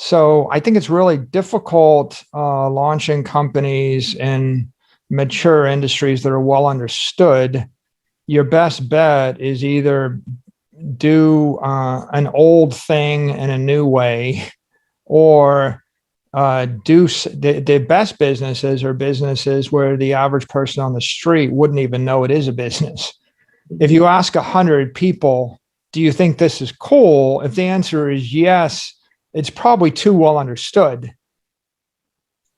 So I think it's really difficult launching companies in mature industries that are well understood. Your best bet is either do an old thing in a new way, or the best businesses are businesses where the average person on the street wouldn't even know it is a business. If you ask 100 people, do you think this is cool? If the answer is yes, it's probably too well understood.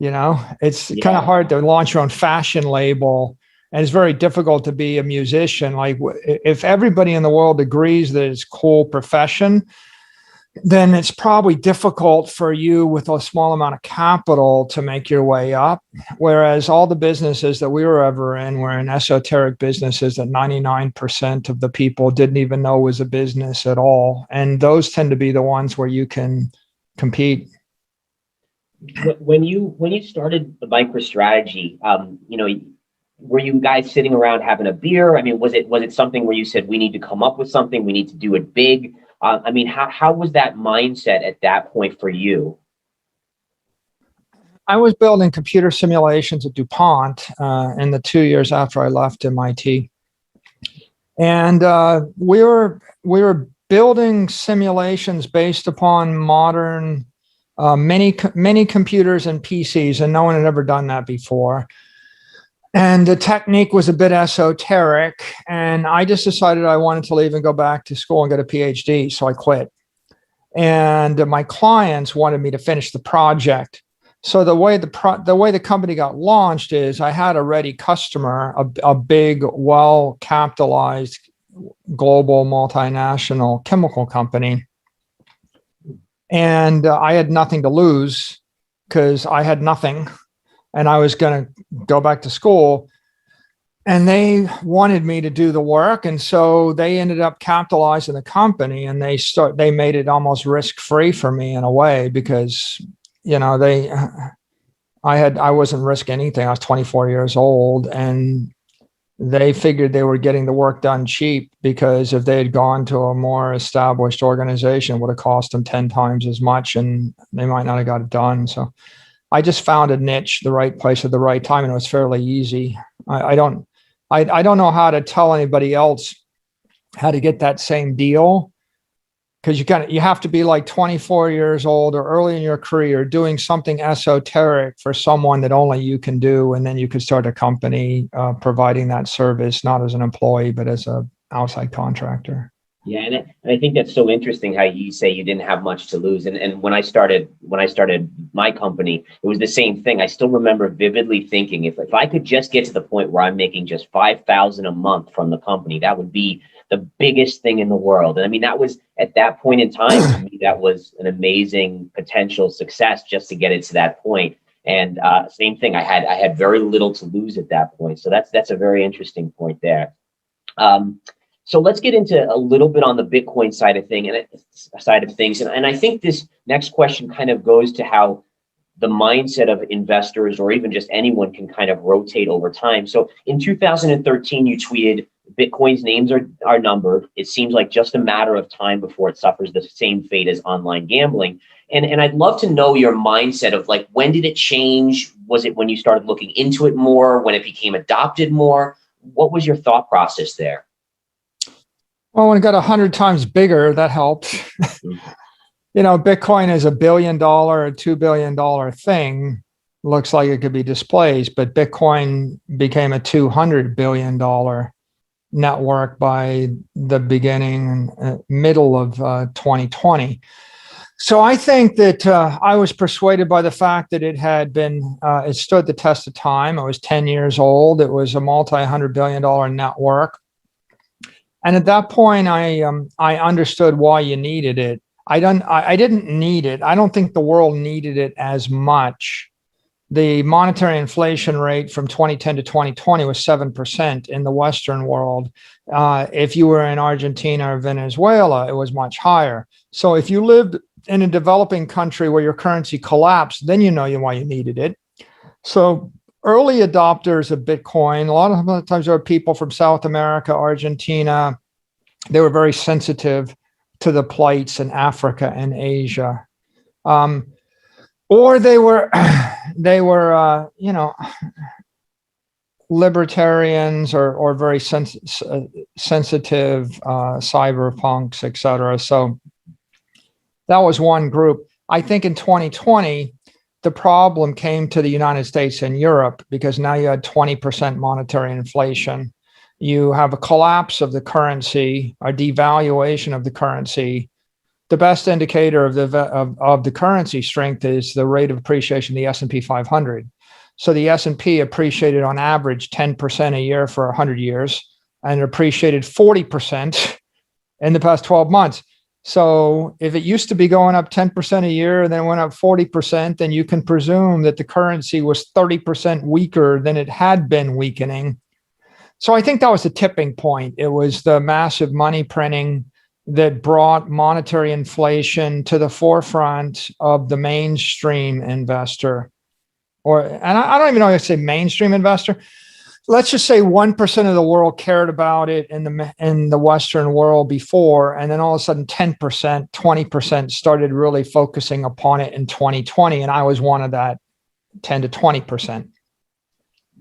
It's kind of hard to launch your own fashion label, and it's very difficult to be a musician. Like, if everybody in the world agrees that it's a cool profession, then it's probably difficult for you with a small amount of capital to make your way up. Whereas all the businesses that we were ever in were in esoteric businesses that 99% of the people didn't even know was a business at all. And those tend to be the ones where you can compete. When you started the MicroStrategy, were you guys sitting around having a beer? I mean, was it something where you said, we need to come up with something, we need to do it big? How was that mindset at that point for you? I was building computer simulations at DuPont in the 2 years after I left MIT. And we were building simulations based upon modern many computers and PCs, and no one had ever done that before. And the technique was a bit esoteric, and I just decided I wanted to leave and go back to school and get a PhD, so I quit. And my clients wanted me to finish the project. So the way the company got launched is I had a ready customer, a big, well-capitalized global multinational chemical company. And I had nothing to lose because I had nothing, and I was going to go back to school, and they wanted me to do the work. And so they ended up capitalizing the company, and they made it almost risk-free for me in a way, because, I wasn't risking anything. I was 24 years old, and they figured they were getting the work done cheap, because if they had gone to a more established organization, it would have cost them 10 times as much, and they might not have got it done. So I just found a niche, the right place at the right time, and it was fairly easy. I don't know how to tell anybody else how to get that same deal, because you have to be like 24 years old or early in your career doing something esoteric for someone that only you can do, and then you could start a company providing that service, not as an employee but as an outside contractor. Yeah, and I think that's so interesting how you say you didn't have much to lose. And when I started my company, it was the same thing. I still remember vividly thinking, if I could just get to the point where I'm making just $5,000 a month from the company, that would be the biggest thing in the world. And I mean, that was, at that point in time, to me, that was an amazing potential success just to get it to that point. And same thing, I had very little to lose at that point. So that's a very interesting point there. So let's get into a little bit on the Bitcoin side of things. And I think this next question kind of goes to how the mindset of investors, or even just anyone, can kind of rotate over time. So in 2013, you tweeted, Bitcoin's names are numbered. It seems like just a matter of time before it suffers the same fate as online gambling. And I'd love to know your mindset of, like, when did it change? Was it when you started looking into it more, when it became adopted more? What was your thought process there? Well, when it got 100 times bigger, that helped. Bitcoin is $1 billion or $2 billion thing. Looks like it could be displaced, but Bitcoin became a $200 billion network by the middle of 2020. So I think that I was persuaded by the fact that it stood the test of time. It was 10 years old. It was a multi-$100 billion network. And at that point, I understood why you needed it. I didn't need it. I don't think the world needed it as much. The monetary inflation rate from 2010 to 2020 was 7% in the Western world. If you were in Argentina or Venezuela, it was much higher. So if you lived in a developing country where your currency collapsed, then you know why you needed it. So early adopters of Bitcoin, a lot of times there are people from South America, Argentina. They were very sensitive to the plights in Africa and Asia. or they were they were libertarians or very sensitive cyberpunks, etc. So that was one group. I think in 2020, the problem came to the United States and Europe because now you had 20% monetary inflation. You have a collapse of the currency, a devaluation of the currency. The best indicator of the currency strength is the rate of appreciation of the S&P 500. So the S&P appreciated on average 10% a year for 100 years and appreciated 40% in the past 12 months. So if it used to be going up 10% a year and then it went up 40%, then you can presume that the currency was 30% weaker than it had been weakening. So I think that was the tipping point. It was the massive money printing that brought monetary inflation to the forefront of the mainstream investor. And I don't even know if I say mainstream investor. Let's just say 1% of the world cared about it in the Western world before, and then all of a sudden 10%, 20% started really focusing upon it in 2020, and I was one of that 10 to 20%.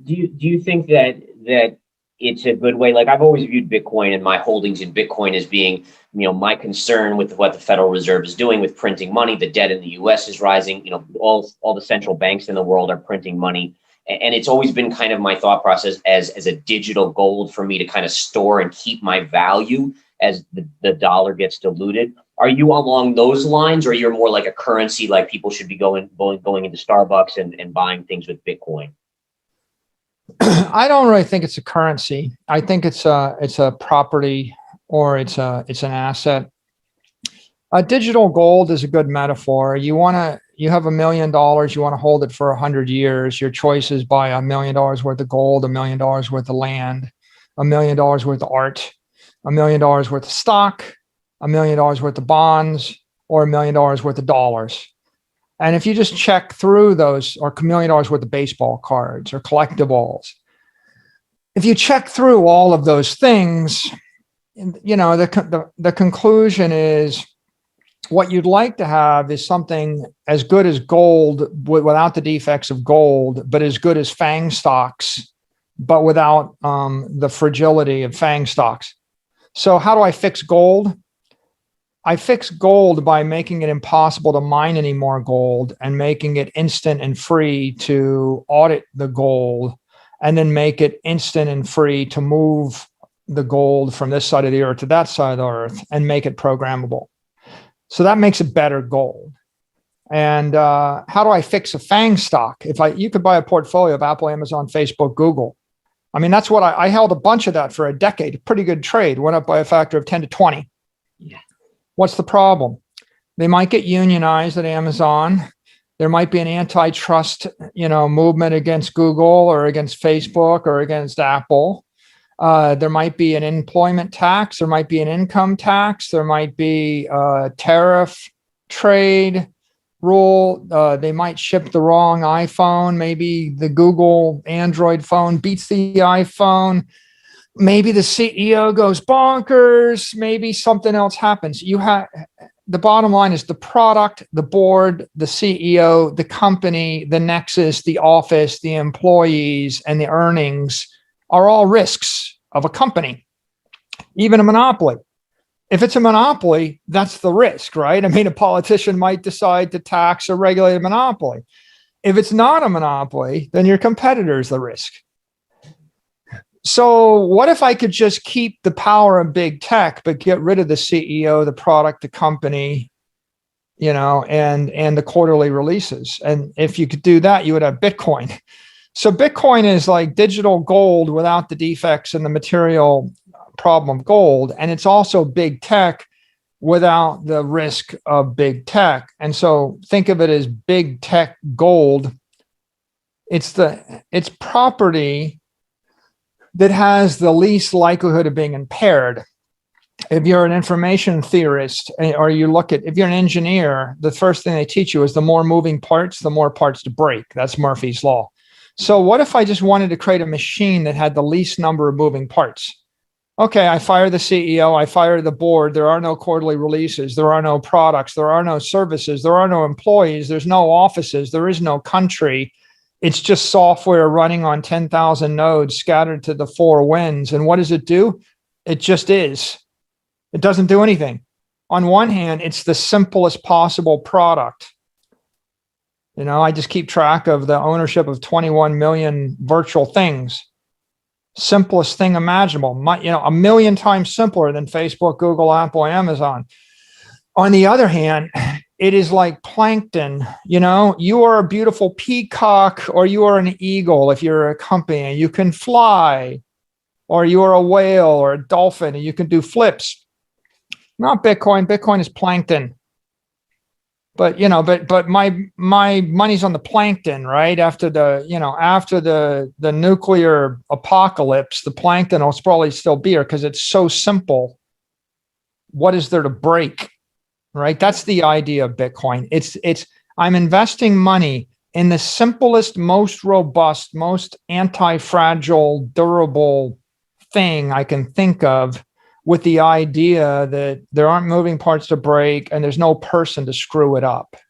Do you think that it's a good way? Like, I've always viewed Bitcoin and my holdings in Bitcoin as being, my concern with what the Federal Reserve is doing with printing money. The debt in the US is rising. All the central banks in the world are printing money. And it's always been kind of my thought process as a digital gold for me to kind of store and keep my value as the dollar gets diluted. Are you along those lines, or you're more like a currency, like people should be going into Starbucks and buying things with Bitcoin? I don't really think it's a currency. I think it's a property, or it's an asset. Digital gold is a good metaphor. You have $1 million, you want to hold it for 100 years. Your choice is buy $1 million worth of gold, $1 million worth of land, $1 million worth of art, $1 million worth of stock, $1 million worth of bonds, or $1 million worth of dollars. And if you just check through those, or $1 million worth of baseball cards or collectibles, if you check through all of those things, the conclusion is, what you'd like to have is something as good as gold without the defects of gold, but as good as FANG stocks, but without the fragility of FANG stocks. So how do I fix gold? I fix gold by making it impossible to mine any more gold and making it instant and free to audit the gold, and then make it instant and free to move the gold from this side of the earth to that side of the earth and make it programmable. So that makes it better gold. And how do I fix a FANG stock? You could buy a portfolio of Apple, Amazon, Facebook, Google. I mean, that's what I held a bunch of that for a decade. A pretty good trade. Went up by a factor of 10 to 20. Yeah. What's the problem? They might get unionized at Amazon. There might be an antitrust, movement against Google or against Facebook or against Apple. There might be an employment tax. There might be an income tax. There might be a tariff trade rule. They might ship the wrong iPhone. Maybe the Google Android phone beats the iPhone. Maybe the CEO goes bonkers. Maybe something else happens. The bottom line is the product, the board, the CEO, the company, the nexus, the office, the employees, and the earnings are all risks of a company, even a monopoly. If it's a monopoly, that's the risk, right? I mean, a politician might decide to tax or regulate a monopoly. If it's not a monopoly, then your competitor is the risk. So what if I could just keep the power of big tech, but get rid of the CEO, the product, the company, and the quarterly releases? And if you could do that, you would have Bitcoin. So Bitcoin is like digital gold without the defects and the material problem of gold. And it's also big tech without the risk of big tech. And so think of it as big tech gold. It's property that has the least likelihood of being impaired. If you're an information theorist, or if you're an engineer, the first thing they teach you is the more moving parts, the more parts to break. That's Murphy's Law. So what if I just wanted to create a machine that had the least number of moving parts? Okay, I fire the CEO, I fire the board. There are no quarterly releases. There are no products. There are no services. There are no employees. There's no offices. There is no country. It's just software running on 10,000 nodes scattered to the four winds. And what does it do? It just is. It doesn't do anything. On one hand, it's the simplest possible product. You know, I just keep track of the ownership of 21 million virtual things. Simplest thing imaginable, a million times simpler than Facebook, Google, Apple, Amazon. On the other hand, it is like plankton. You are a beautiful peacock or you are an eagle if you're a company. You can fly, or you are a whale or a dolphin and you can do flips. Not Bitcoin. Bitcoin is plankton. But but my money's on the plankton, right? After the nuclear apocalypse, the plankton will probably still be here because it's so simple. What is there to break, right? That's the idea of Bitcoin. It's I'm investing money in the simplest, most robust, most anti-fragile, durable thing I can think of, with the idea that there aren't moving parts to break and there's no person to screw it up.